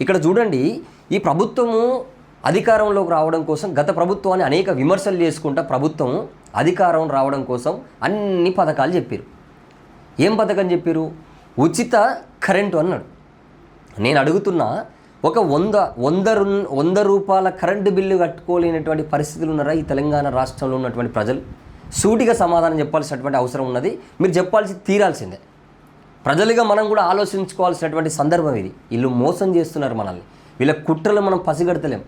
ఇక్కడ చూడండి, ఈ ప్రభుత్వము అధికారంలోకి రావడం కోసం గత ప్రభుత్వాన్ని అనేక విమర్శలు చేసుకుంటా ప్రభుత్వం అధికారం రావడం కోసం అన్ని పథకాలు చెప్పారు. ఏం పథకం చెప్పారు? ఉచిత కరెంటు అన్నాడు. నేను అడుగుతున్నా, ఒక 100 రూపాయల కరెంటు బిల్లు కట్టుకోలేనటువంటి పరిస్థితులు ఉన్నారా ఈ తెలంగాణ రాష్ట్రంలో ఉన్నటువంటి ప్రజలు? సూటిగా సమాధానం చెప్పాల్సినటువంటి అవసరం ఉన్నది. మీరు చెప్పాల్సి తీరాల్సిందే. ప్రజలుగా మనం కూడా ఆలోచించుకోవాల్సినటువంటి సందర్భం ఇది. వీళ్ళు మోసం చేస్తున్నారు మనల్ని. వీళ్ళ కుట్రలు మనం పసిగడతలేం.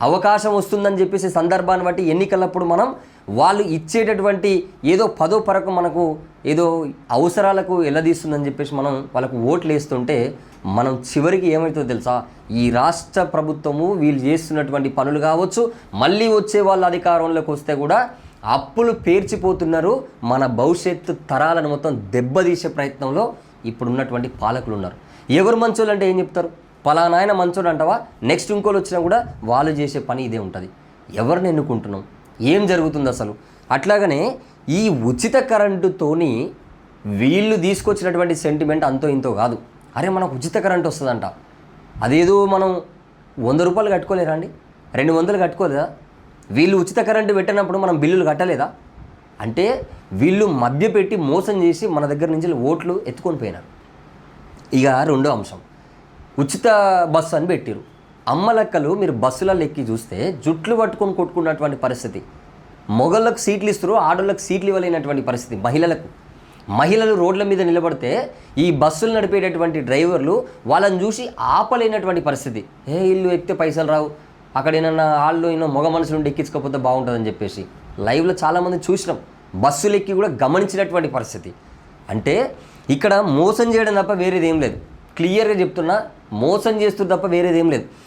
అవకాశం వస్తుందని చెప్పేసి సందర్భాన్ని బట్టి ఎన్నికలప్పుడు మనం వాళ్ళు ఇచ్చేటటువంటి ఏదో పదో పరకు మనకు ఏదో అవసరాలకు ఎల్లదీస్తుందని చెప్పేసి మనం వాళ్ళకు ఓట్లు వేస్తుంటే మనం చివరికి ఏమవుతుందో తెలుసా? ఈ రాష్ట్ర ప్రభుత్వము వీళ్ళు చేస్తున్నటువంటి పనులు కావచ్చు, మళ్ళీ వచ్చే వాళ్ళ అధికారంలోకి వస్తే కూడా అప్పులు పేర్చిపోతున్నారు. మన భవిష్యత్తు తరాలను మొత్తం దెబ్బతీసే ప్రయత్నంలో ఇప్పుడున్నటువంటి పాలకులు ఉన్నారు. ఎవరు మంచోళ్ళు అంటే ఏం చెప్తారు? పలానా ఆయన మంచోడు అంటావా, నెక్స్ట్ ఇంకోళ్ళు వచ్చినా కూడా వాళ్ళు చేసే పని ఇదే ఉంటుంది. ఎవరిని ఎన్నుకుంటున్నాం? ఏం జరుగుతుంది అసలు? అట్లాగనే ఈ ఉచిత కరెంటుతోని వీళ్ళు తీసుకొచ్చినటువంటి సెంటిమెంట్ అంతో ఇంతో కాదు. అరే మనకు ఉచిత కరెంటు వస్తుందంట, అదేదో మనం 100 రూపాయలు కట్టుకోలేరా అండి? 200 కట్టుకోలేదా? వీళ్ళు ఉచిత కరెంటు పెట్టినప్పుడు మనం బిల్లులు కట్టలేదా? అంటే వీళ్ళు మభ్యపెట్టి మోసం చేసి మన దగ్గర నుంచి ఓట్లు ఎత్తుకొని పోయినారు. ఇక రెండో అంశం, ఉచిత బస్సు అని పెట్టారు. అమ్మలక్కలు మీరు బస్సులలో ఎక్కి చూస్తే జుట్లు పట్టుకొని కొట్టుకున్నటువంటి పరిస్థితి. మొగళ్ళకు సీట్లు ఇస్తారు, ఆడోళ్ళకు సీట్లు ఇవ్వలేనటువంటి పరిస్థితి. మహిళలు రోడ్ల మీద నిలబడితే ఈ బస్సులు నడిపేటటువంటి డ్రైవర్లు వాళ్ళని చూసి ఆపలేనటువంటి పరిస్థితి. ఇల్లు ఎక్కితే పైసలు రావు, అక్కడ ఏమన్నా వాళ్ళు మగ మనుషులు ఉండి ఎక్కించకపోతే బాగుంటుందని చెప్పేసి లైవ్లో చాలామంది చూసినాం. బస్సులు ఎక్కి కూడా గమనించినటువంటి పరిస్థితి. అంటే ఇక్కడ మోసం చేయడం తప్ప వేరేది ఏం లేదు. క్లియర్గా చెప్తున్నా, మోసం చేస్తుంది తప్ప వేరేది ఏం లేదు.